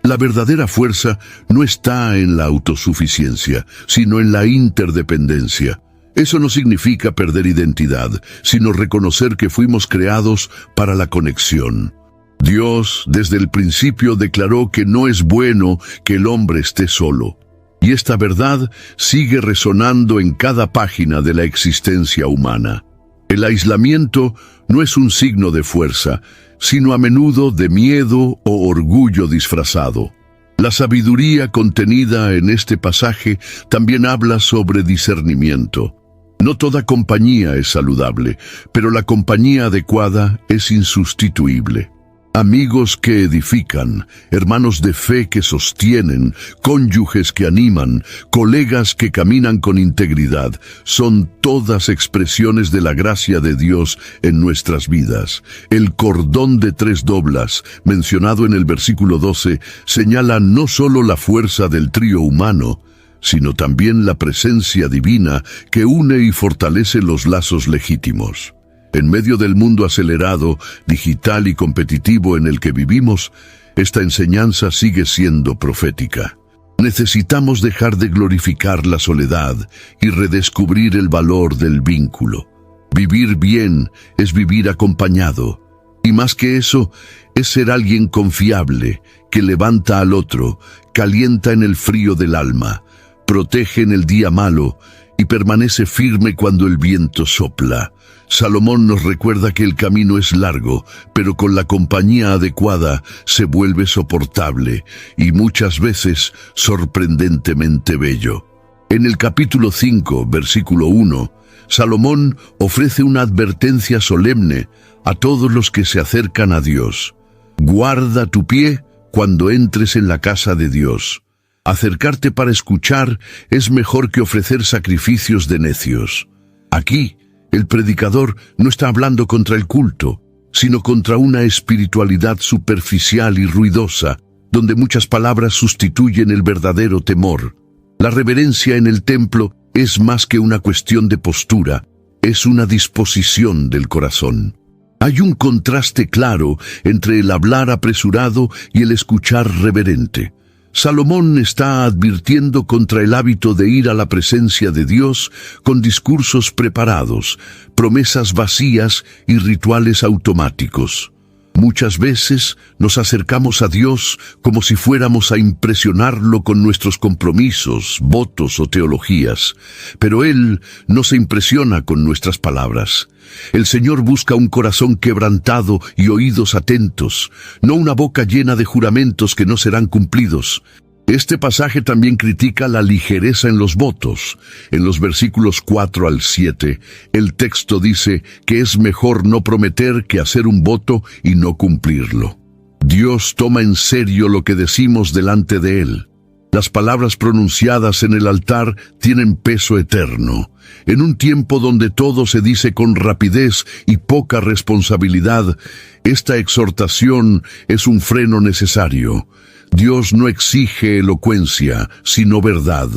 La verdadera fuerza no está en la autosuficiencia, sino en la interdependencia. Eso no significa perder identidad, sino reconocer que fuimos creados para la conexión. Dios, desde el principio, declaró que no es bueno que el hombre esté solo. Y esta verdad sigue resonando en cada página de la existencia humana. El aislamiento no es un signo de fuerza, sino a menudo de miedo o orgullo disfrazado. La sabiduría contenida en este pasaje también habla sobre discernimiento. No toda compañía es saludable, pero la compañía adecuada es insustituible. Amigos que edifican, hermanos de fe que sostienen, cónyuges que animan, colegas que caminan con integridad, son todas expresiones de la gracia de Dios en nuestras vidas. El cordón de 3 doblas, mencionado en el versículo 12, señala no solo la fuerza del trío humano, sino también la presencia divina que une y fortalece los lazos legítimos. En medio del mundo acelerado, digital y competitivo en el que vivimos, esta enseñanza sigue siendo profética. Necesitamos dejar de glorificar la soledad y redescubrir el valor del vínculo. Vivir bien es vivir acompañado, y más que eso, es ser alguien confiable, que levanta al otro, calienta en el frío del alma, protege en el día malo y permanece firme cuando el viento sopla. Salomón nos recuerda que el camino es largo, pero con la compañía adecuada se vuelve soportable y muchas veces sorprendentemente bello. En el capítulo 5, versículo 1, Salomón ofrece una advertencia solemne a todos los que se acercan a Dios. Guarda tu pie cuando entres en la casa de Dios. Acercarte para escuchar es mejor que ofrecer sacrificios de necios. Aquí, el predicador no está hablando contra el culto, sino contra una espiritualidad superficial y ruidosa, donde muchas palabras sustituyen el verdadero temor. La reverencia en el templo es más que una cuestión de postura, es una disposición del corazón. Hay un contraste claro entre el hablar apresurado y el escuchar reverente. Salomón está advirtiendo contra el hábito de ir a la presencia de Dios con discursos preparados, promesas vacías y rituales automáticos. Muchas veces nos acercamos a Dios como si fuéramos a impresionarlo con nuestros compromisos, votos o teologías, pero Él no se impresiona con nuestras palabras. El Señor busca un corazón quebrantado y oídos atentos, no una boca llena de juramentos que no serán cumplidos. Este pasaje también critica la ligereza en los votos. En los versículos 4 al 7, el texto dice que es mejor no prometer que hacer un voto y no cumplirlo. Dios toma en serio lo que decimos delante de Él. Las palabras pronunciadas en el altar tienen peso eterno. En un tiempo donde todo se dice con rapidez y poca responsabilidad, esta exhortación es un freno necesario. Dios no exige elocuencia, sino verdad.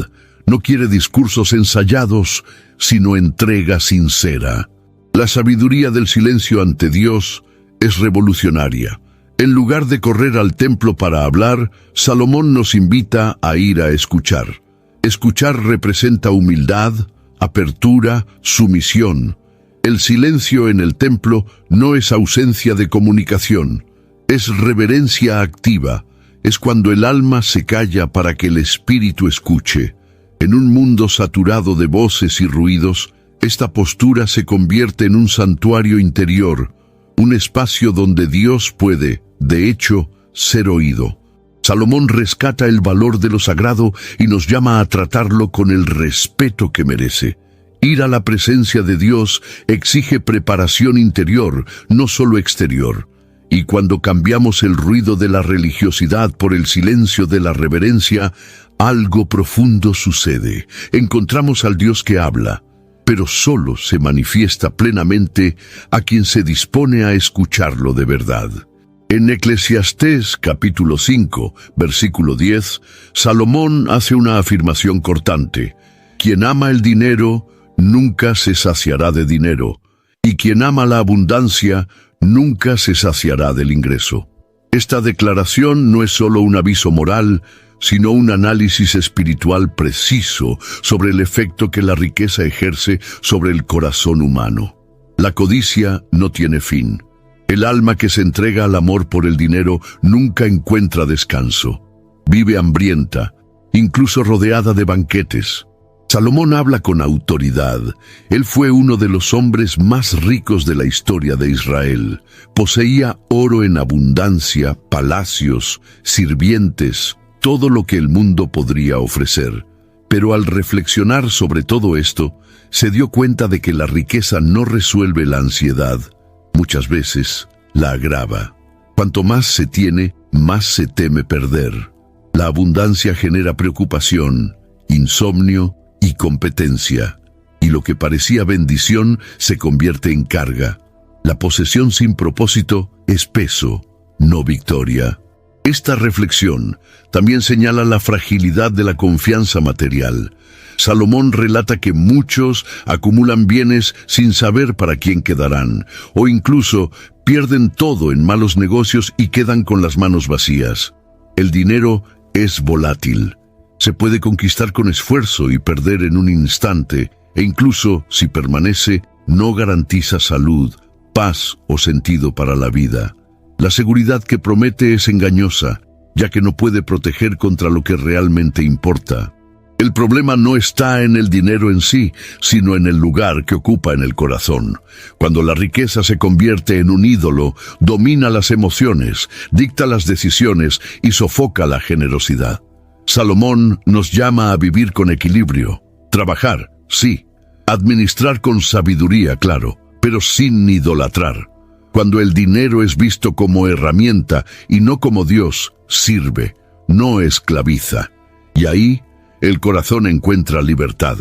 No quiere discursos ensayados, sino entrega sincera. La sabiduría del silencio ante Dios es revolucionaria. En lugar de correr al templo para hablar, Salomón nos invita a ir a escuchar. Escuchar representa humildad, apertura, sumisión. El silencio en el templo no es ausencia de comunicación, es reverencia activa. Es cuando el alma se calla para que el espíritu escuche. En un mundo saturado de voces y ruidos, esta postura se convierte en un santuario interior, un espacio donde Dios puede, de hecho, ser oído. Salomón rescata el valor de lo sagrado y nos llama a tratarlo con el respeto que merece. Ir a la presencia de Dios exige preparación interior, no solo exterior. Y cuando cambiamos el ruido de la religiosidad por el silencio de la reverencia, algo profundo sucede. Encontramos al Dios que habla, pero solo se manifiesta plenamente a quien se dispone a escucharlo de verdad. En Eclesiastés capítulo 5, versículo 10, Salomón hace una afirmación cortante. Quien ama el dinero nunca se saciará de dinero, y quien ama la abundancia nunca se saciará del ingreso. Esta declaración no es solo un aviso moral, sino un análisis espiritual preciso sobre el efecto que la riqueza ejerce sobre el corazón humano. La codicia no tiene fin. El alma que se entrega al amor por el dinero nunca encuentra descanso. Vive hambrienta, incluso rodeada de banquetes. Salomón habla con autoridad. Él fue uno de los hombres más ricos de la historia de Israel. Poseía oro en abundancia, palacios, sirvientes, todo lo que el mundo podría ofrecer. Pero al reflexionar sobre todo esto, se dio cuenta de que la riqueza no resuelve la ansiedad. Muchas veces la agrava. Cuanto más se tiene, más se teme perder. La abundancia genera preocupación, insomnio y competencia, y lo que parecía bendición se convierte en carga. La posesión sin propósito es peso, no victoria. Esta reflexión también señala la fragilidad de la confianza material. Salomón relata que muchos acumulan bienes sin saber para quién quedarán, o incluso pierden todo en malos negocios y quedan con las manos vacías. El dinero es volátil. Se puede conquistar con esfuerzo y perder en un instante, e incluso, si permanece, no garantiza salud, paz o sentido para la vida. La seguridad que promete es engañosa, ya que no puede proteger contra lo que realmente importa. El problema no está en el dinero en sí, sino en el lugar que ocupa en el corazón. Cuando la riqueza se convierte en un ídolo, domina las emociones, dicta las decisiones y sofoca la generosidad. Salomón nos llama a vivir con equilibrio. Trabajar, sí. Administrar con sabiduría, claro, pero sin idolatrar. Cuando el dinero es visto como herramienta y no como Dios, sirve, no esclaviza. y ahí el corazón encuentra libertad.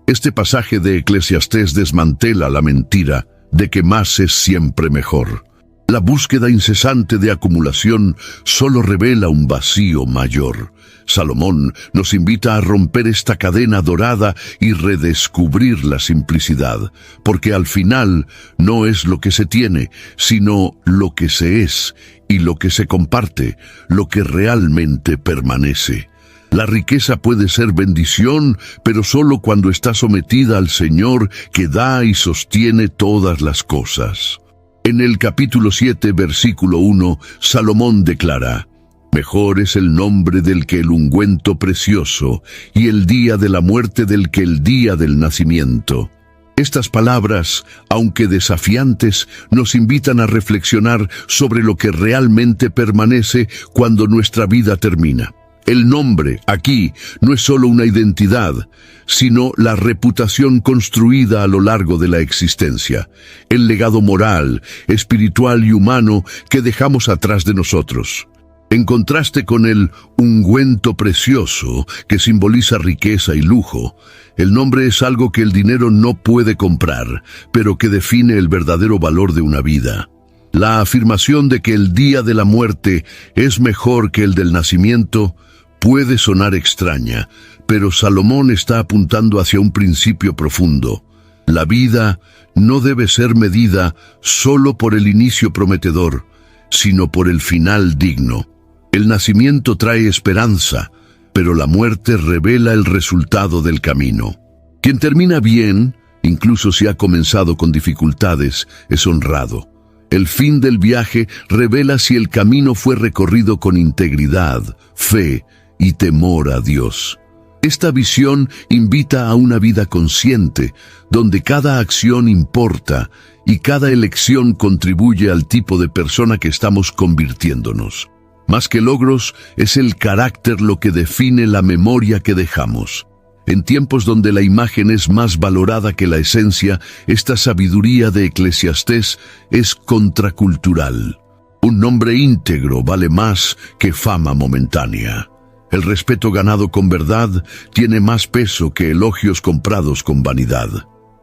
Este pasaje de Eclesiastés desmantela la mentira de que más es siempre mejor. La búsqueda incesante de acumulación solo revela un vacío mayor. Salomón nos invita a romper esta cadena dorada y redescubrir la simplicidad, porque al final no es lo que se tiene, sino lo que se es y lo que se comparte, lo que realmente permanece. La riqueza puede ser bendición, pero solo cuando está sometida al Señor que da y sostiene todas las cosas. En el capítulo 7, versículo 1, Salomón declara: «Mejor es el nombre del que el ungüento precioso, y el día de la muerte del que el día del nacimiento». Estas palabras, aunque desafiantes, nos invitan a reflexionar sobre lo que realmente permanece cuando nuestra vida termina. El nombre, aquí, no es solo una identidad, sino la reputación construida a lo largo de la existencia, el legado moral, espiritual y humano que dejamos atrás de nosotros. En contraste con el ungüento precioso, que simboliza riqueza y lujo, el nombre es algo que el dinero no puede comprar, pero que define el verdadero valor de una vida. La afirmación de que el día de la muerte es mejor que el del nacimiento puede sonar extraña, pero Salomón está apuntando hacia un principio profundo. La vida no debe ser medida solo por el inicio prometedor, sino por el final digno. El nacimiento trae esperanza, pero la muerte revela el resultado del camino. Quien termina bien, incluso si ha comenzado con dificultades, es honrado. El fin del viaje revela si el camino fue recorrido con integridad, fe y temor a Dios. Esta visión invita a una vida consciente, donde cada acción importa y cada elección contribuye al tipo de persona que estamos convirtiéndonos. Más que logros, es el carácter lo que define la memoria que dejamos. En tiempos donde la imagen es más valorada que la esencia, esta sabiduría de Eclesiastés es contracultural. Un nombre íntegro vale más que fama momentánea. El respeto ganado con verdad tiene más peso que elogios comprados con vanidad.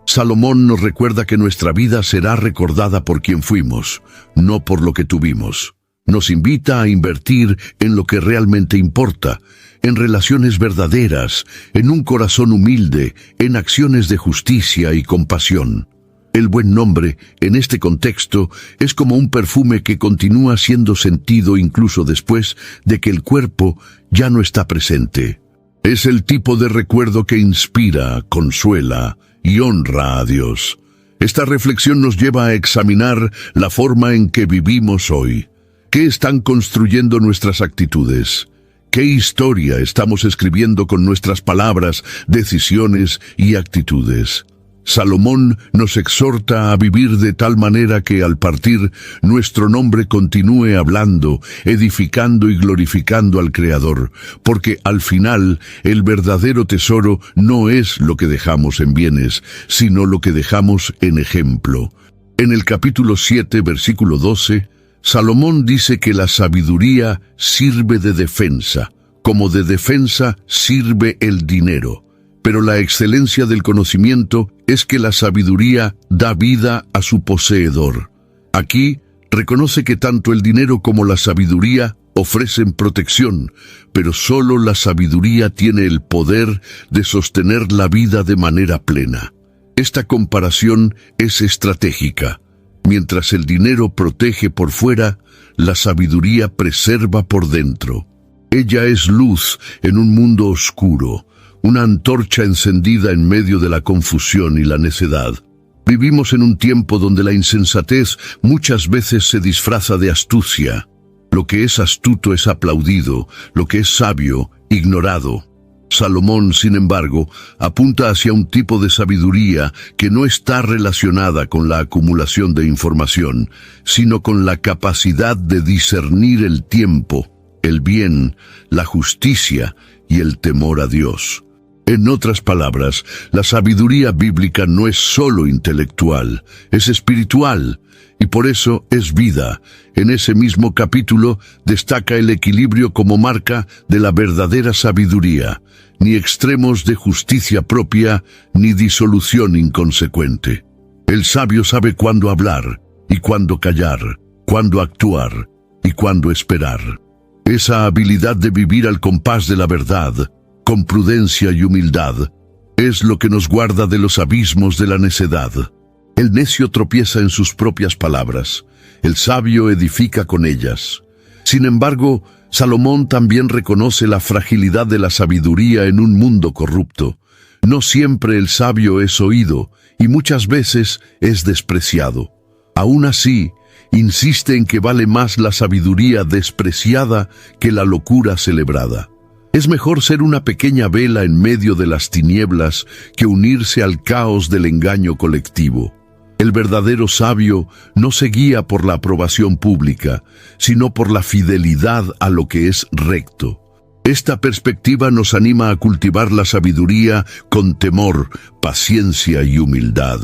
Salomón nos recuerda que nuestra vida será recordada por quien fuimos, no por lo que tuvimos. Nos invita a invertir en lo que realmente importa, en relaciones verdaderas, en un corazón humilde, en acciones de justicia y compasión. El buen nombre, en este contexto, es como un perfume que continúa siendo sentido incluso después de que el cuerpo ya no está presente. Es el tipo de recuerdo que inspira, consuela y honra a Dios. Esta reflexión nos lleva a examinar la forma en que vivimos hoy. ¿Qué están construyendo nuestras actitudes? ¿Qué historia estamos escribiendo con nuestras palabras, decisiones y actitudes? Salomón nos exhorta a vivir de tal manera que al partir nuestro nombre continúe hablando, edificando y glorificando al Creador, porque al final el verdadero tesoro no es lo que dejamos en bienes, sino lo que dejamos en ejemplo. En el capítulo 7, versículo 12, Salomón dice que la sabiduría sirve de defensa, como de defensa sirve el dinero. Pero la excelencia del conocimiento es que la sabiduría da vida a su poseedor. Aquí reconoce que tanto el dinero como la sabiduría ofrecen protección, pero solo la sabiduría tiene el poder de sostener la vida de manera plena. Esta comparación es estratégica. Mientras el dinero protege por fuera, la sabiduría preserva por dentro. Ella es luz en un mundo oscuro, una antorcha encendida en medio de la confusión y la necedad. Vivimos en un tiempo donde la insensatez muchas veces se disfraza de astucia. Lo que es astuto es aplaudido, lo que es sabio, ignorado. Salomón, sin embargo, apunta hacia un tipo de sabiduría que no está relacionada con la acumulación de información, sino con la capacidad de discernir el tiempo, el bien, la justicia y el temor a Dios. En otras palabras, la sabiduría bíblica no es solo intelectual, es espiritual, y por eso es vida. En ese mismo capítulo destaca el equilibrio como marca de la verdadera sabiduría, ni extremos de justicia propia, ni disolución inconsecuente. El sabio sabe cuándo hablar, y cuándo callar, cuándo actuar, y cuándo esperar. Esa habilidad de vivir al compás de la verdad, con prudencia y humildad, es lo que nos guarda de los abismos de la necedad. El necio tropieza en sus propias palabras, el sabio edifica con ellas. Sin embargo, Salomón también reconoce la fragilidad de la sabiduría en un mundo corrupto. No siempre el sabio es oído, y muchas veces es despreciado. Aún así, insiste en que vale más la sabiduría despreciada que la locura celebrada. Es mejor ser una pequeña vela en medio de las tinieblas que unirse al caos del engaño colectivo. El verdadero sabio no se guía por la aprobación pública, sino por la fidelidad a lo que es recto. Esta perspectiva nos anima a cultivar la sabiduría con temor, paciencia y humildad.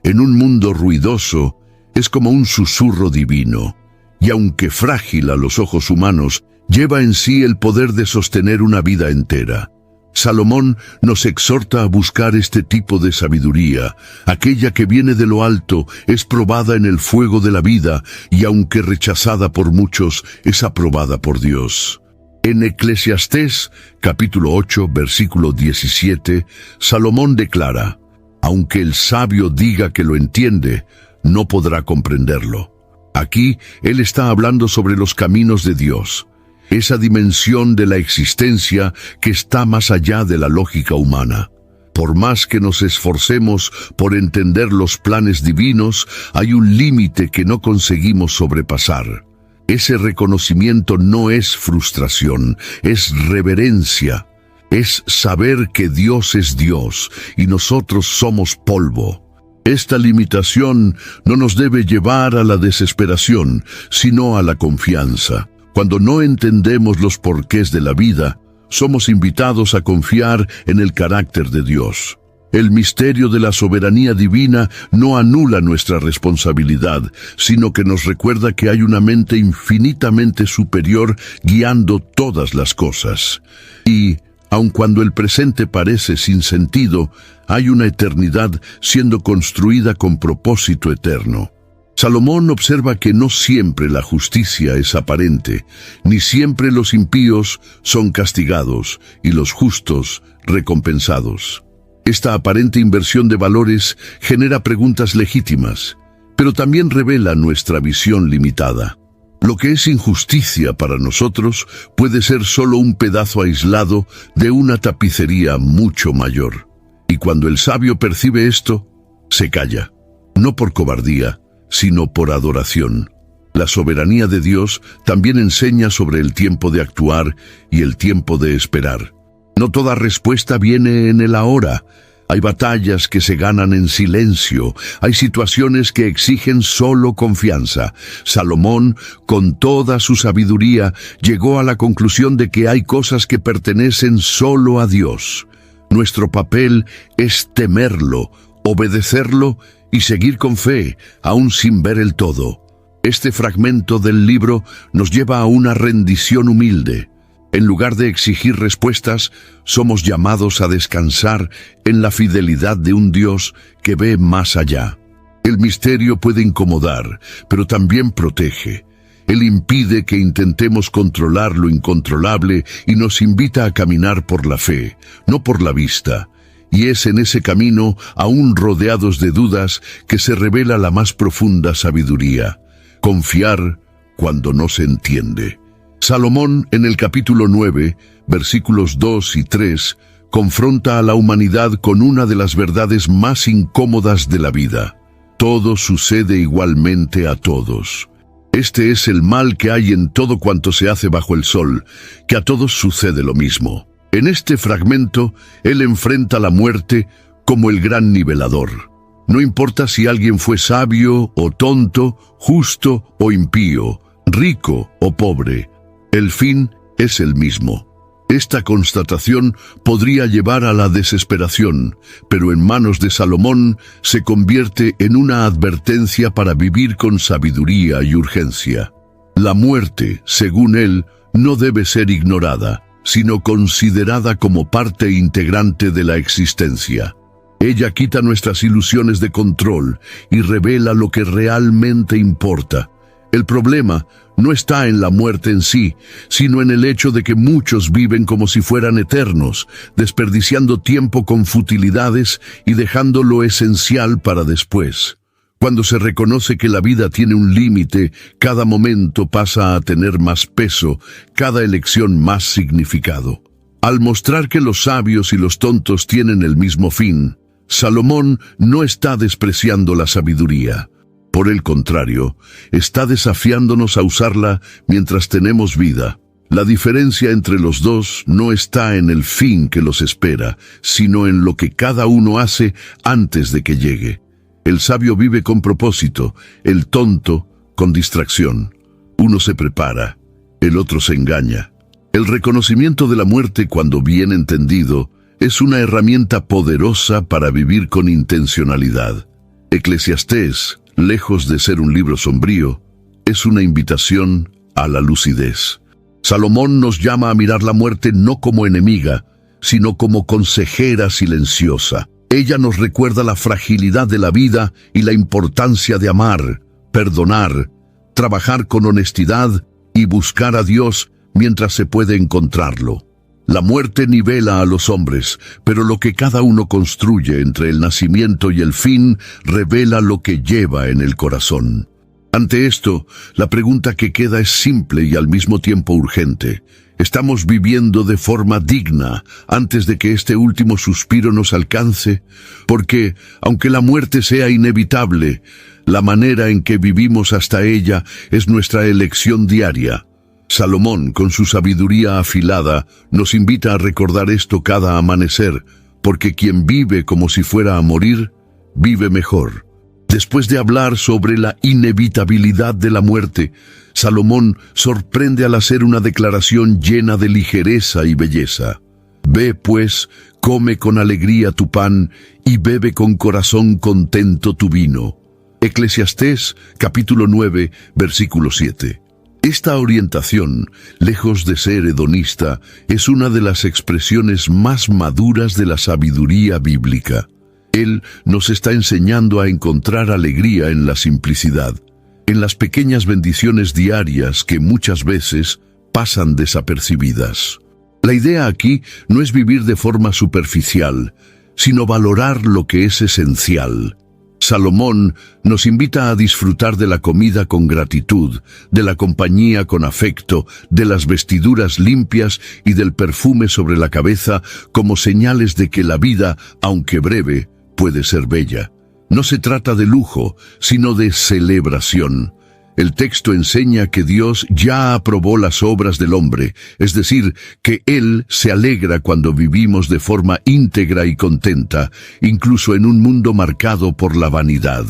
En un mundo ruidoso, es como un susurro divino, y aunque frágil a los ojos humanos, lleva en sí el poder de sostener una vida entera. Salomón nos exhorta a buscar este tipo de sabiduría, aquella que viene de lo alto, es probada en el fuego de la vida, y aunque rechazada por muchos, es aprobada por Dios. En Eclesiastés, capítulo 8, versículo 17, Salomón declara: «Aunque el sabio diga que lo entiende, no podrá comprenderlo». Aquí, él está hablando sobre los caminos de Dios, esa dimensión de la existencia que está más allá de la lógica humana. Por más que nos esforcemos por entender los planes divinos, hay un límite que no conseguimos sobrepasar. Ese reconocimiento no es frustración, es reverencia. Es saber que Dios es Dios y nosotros somos polvo. Esta limitación no nos debe llevar a la desesperación, sino a la confianza. Cuando no entendemos los porqués de la vida, somos invitados a confiar en el carácter de Dios. El misterio de la soberanía divina no anula nuestra responsabilidad, sino que nos recuerda que hay una mente infinitamente superior guiando todas las cosas. Y, aun cuando el presente parece sin sentido, hay una eternidad siendo construida con propósito eterno. Salomón observa que no siempre la justicia es aparente, ni siempre los impíos son castigados y los justos recompensados. Esta aparente inversión de valores genera preguntas legítimas, pero también revela nuestra visión limitada. Lo que es injusticia para nosotros puede ser solo un pedazo aislado de una tapicería mucho mayor. Y cuando el sabio percibe esto, se calla, no por cobardía, sino por adoración. La soberanía de Dios también enseña sobre el tiempo de actuar y el tiempo de esperar. No toda respuesta viene en el ahora. Hay batallas que se ganan en silencio. Hay situaciones que exigen solo confianza. Salomón, con toda su sabiduría, llegó a la conclusión de que hay cosas que pertenecen solo a Dios. Nuestro papel es temerlo, obedecerlo y seguir con fe, aún sin ver el todo. Este fragmento del libro nos lleva a una rendición humilde. En lugar de exigir respuestas, somos llamados a descansar en la fidelidad de un Dios que ve más allá. El misterio puede incomodar, pero también protege. Él impide que intentemos controlar lo incontrolable y nos invita a caminar por la fe, no por la vista. Y es en ese camino, aún rodeados de dudas, que se revela la más profunda sabiduría: confiar cuando no se entiende. Salomón, en el capítulo 9, versículos 2 y 3, confronta a la humanidad con una de las verdades más incómodas de la vida. Todo sucede igualmente a todos. Este es el mal que hay en todo cuanto se hace bajo el sol, que a todos sucede lo mismo. En este fragmento, él enfrenta la muerte como el gran nivelador. No importa si alguien fue sabio o tonto, justo o impío, rico o pobre, el fin es el mismo. Esta constatación podría llevar a la desesperación, pero en manos de Salomón se convierte en una advertencia para vivir con sabiduría y urgencia. La muerte, según él, no debe ser ignorada, sino considerada como parte integrante de la existencia. Ella quita nuestras ilusiones de control y revela lo que realmente importa. El problema no está en la muerte en sí, sino en el hecho de que muchos viven como si fueran eternos, desperdiciando tiempo con futilidades y dejando lo esencial para después. Cuando se reconoce que la vida tiene un límite, cada momento pasa a tener más peso, cada elección más significado. Al mostrar que los sabios y los tontos tienen el mismo fin, Salomón no está despreciando la sabiduría. Por el contrario, está desafiándonos a usarla mientras tenemos vida. La diferencia entre los dos no está en el fin que los espera, sino en lo que cada uno hace antes de que llegue. El sabio vive con propósito, el tonto con distracción. Uno se prepara, el otro se engaña. El reconocimiento de la muerte, cuando bien entendido, es una herramienta poderosa para vivir con intencionalidad. Eclesiastés, lejos de ser un libro sombrío, es una invitación a la lucidez. Salomón nos llama a mirar la muerte no como enemiga, sino como consejera silenciosa. Ella nos recuerda la fragilidad de la vida y la importancia de amar, perdonar, trabajar con honestidad y buscar a Dios mientras se puede encontrarlo. La muerte nivela a los hombres, pero lo que cada uno construye entre el nacimiento y el fin revela lo que lleva en el corazón. Ante esto, la pregunta que queda es simple y al mismo tiempo urgente. ¿Estamos viviendo de forma digna antes de que este último suspiro nos alcance? Porque, aunque la muerte sea inevitable, la manera en que vivimos hasta ella es nuestra elección diaria. Salomón, con su sabiduría afilada, nos invita a recordar esto cada amanecer, porque quien vive como si fuera a morir, vive mejor. Después de hablar sobre la inevitabilidad de la muerte, Salomón sorprende al hacer una declaración llena de ligereza y belleza. Ve, pues, come con alegría tu pan y bebe con corazón contento tu vino. Eclesiastés, capítulo 9, versículo 7. Esta orientación, lejos de ser hedonista, es una de las expresiones más maduras de la sabiduría bíblica. Él nos está enseñando a encontrar alegría en la simplicidad, en las pequeñas bendiciones diarias que muchas veces pasan desapercibidas. La idea aquí no es vivir de forma superficial, sino valorar lo que es esencial. Salomón nos invita a disfrutar de la comida con gratitud, de la compañía con afecto, de las vestiduras limpias y del perfume sobre la cabeza como señales de que la vida, aunque breve, puede ser bella. No se trata de lujo, sino de celebración. El texto enseña que Dios ya aprobó las obras del hombre, es decir, que Él se alegra cuando vivimos de forma íntegra y contenta, incluso en un mundo marcado por la vanidad.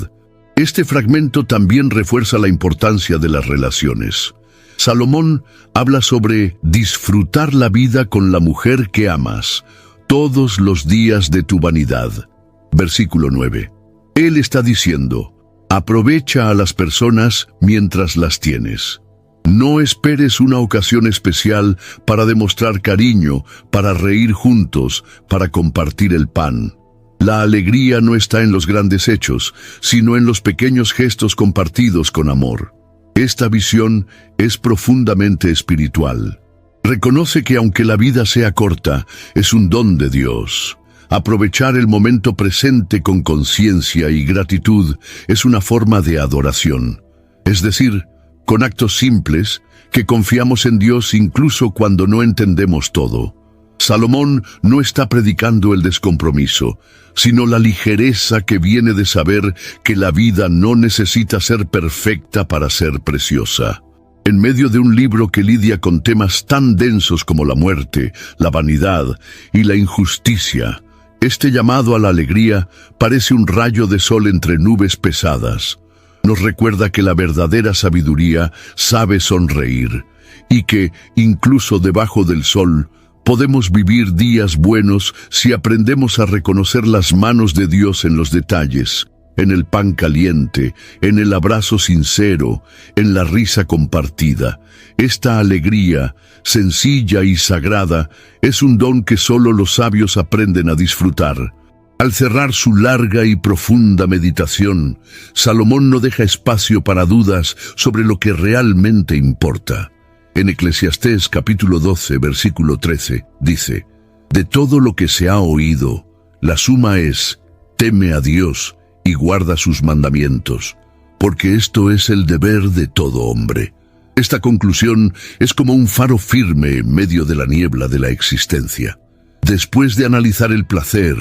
Este fragmento también refuerza la importancia de las relaciones. Salomón habla sobre disfrutar la vida con la mujer que amas, todos los días de tu vanidad. Versículo 9. Él está diciendo: aprovecha a las personas mientras las tienes. No esperes una ocasión especial para demostrar cariño, para reír juntos, para compartir el pan. La alegría no está en los grandes hechos, sino en los pequeños gestos compartidos con amor. Esta visión es profundamente espiritual. Reconoce que aunque la vida sea corta, es un don de Dios. Aprovechar el momento presente con conciencia y gratitud es una forma de adoración. Es decir, con actos simples, que confiamos en Dios incluso cuando no entendemos todo. Salomón no está predicando el descompromiso, sino la ligereza que viene de saber que la vida no necesita ser perfecta para ser preciosa. En medio de un libro que lidia con temas tan densos como la muerte, la vanidad y la injusticia, este llamado a la alegría parece un rayo de sol entre nubes pesadas. Nos recuerda que la verdadera sabiduría sabe sonreír y que, incluso debajo del sol, Podemos vivir días buenos si aprendemos a reconocer las manos de Dios en los detalles, en el pan caliente, en el abrazo sincero, en la risa compartida. Esta alegría, sencilla y sagrada, es un don que solo los sabios aprenden a disfrutar. Al cerrar su larga y profunda meditación, Salomón no deja espacio para dudas sobre lo que realmente importa. En Eclesiastés capítulo 12, versículo 13, dice: «De todo lo que se ha oído, la suma es, teme a Dios y guarda sus mandamientos, porque esto es el deber de todo hombre». Esta conclusión es como un faro firme en medio de la niebla de la existencia. Después de analizar el placer,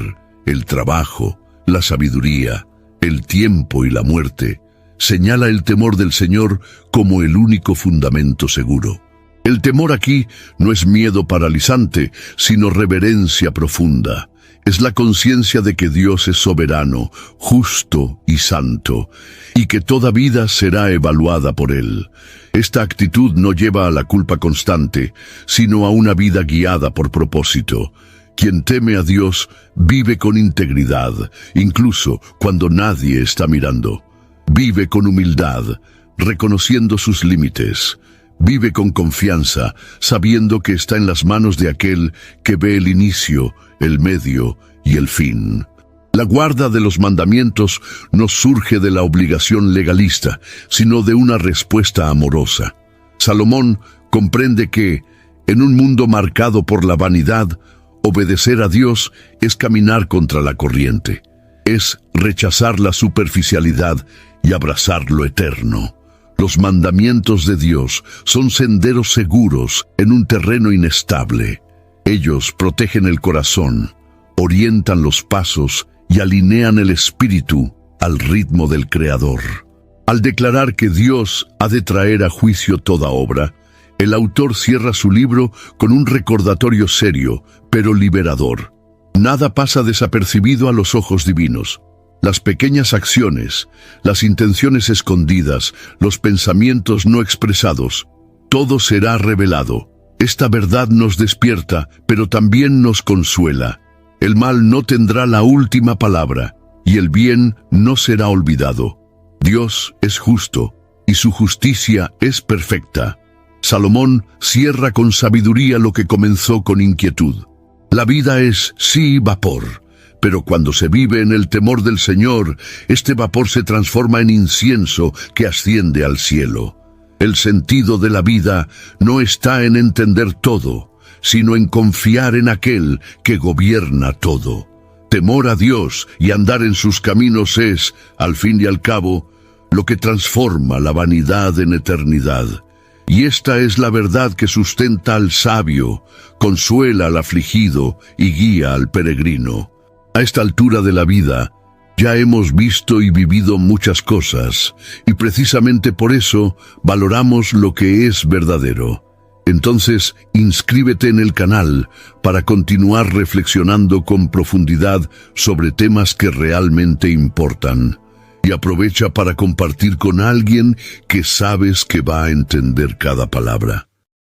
el trabajo, la sabiduría, el tiempo y la muerte, señala el temor del Señor como el único fundamento seguro. El temor aquí no es miedo paralizante, sino reverencia profunda. Es la conciencia de que Dios es soberano, justo y santo, y que toda vida será evaluada por Él. Esta actitud no lleva a la culpa constante, sino a una vida guiada por propósito. Quien teme a Dios vive con integridad, incluso cuando nadie está mirando. Vive con humildad, reconociendo sus límites. Vive con confianza, sabiendo que está en las manos de aquel que ve el inicio, el medio y el fin. La guarda de los mandamientos no surge de la obligación legalista, sino de una respuesta amorosa. Salomón comprende que, en un mundo marcado por la vanidad, obedecer a Dios es caminar contra la corriente. Es rechazar la superficialidad y abrazar lo eterno. Los mandamientos de Dios son senderos seguros en un terreno inestable. Ellos protegen el corazón, orientan los pasos y alinean el espíritu al ritmo del Creador. Al declarar que Dios ha de traer a juicio toda obra, el autor cierra su libro con un recordatorio serio, pero liberador. Nada pasa desapercibido a los ojos divinos. Las pequeñas acciones, las intenciones escondidas, los pensamientos no expresados, todo será revelado. Esta verdad nos despierta, pero también nos consuela. El mal no tendrá la última palabra, y el bien no será olvidado. Dios es justo, y su justicia es perfecta. Salomón cierra con sabiduría lo que comenzó con inquietud. La vida es, sí, vapor, pero cuando se vive en el temor del Señor, este vapor se transforma en incienso que asciende al cielo. El sentido de la vida no está en entender todo, sino en confiar en aquel que gobierna todo. Temor a Dios y andar en sus caminos es, al fin y al cabo, lo que transforma la vanidad en eternidad. Y esta es la verdad que sustenta al sabio, consuela al afligido y guía al peregrino. A esta altura de la vida, ya hemos visto y vivido muchas cosas, y precisamente por eso valoramos lo que es verdadero. Entonces, inscríbete en el canal para continuar reflexionando con profundidad sobre temas que realmente importan. Y aprovecha para compartir con alguien que sabes que va a entender cada palabra.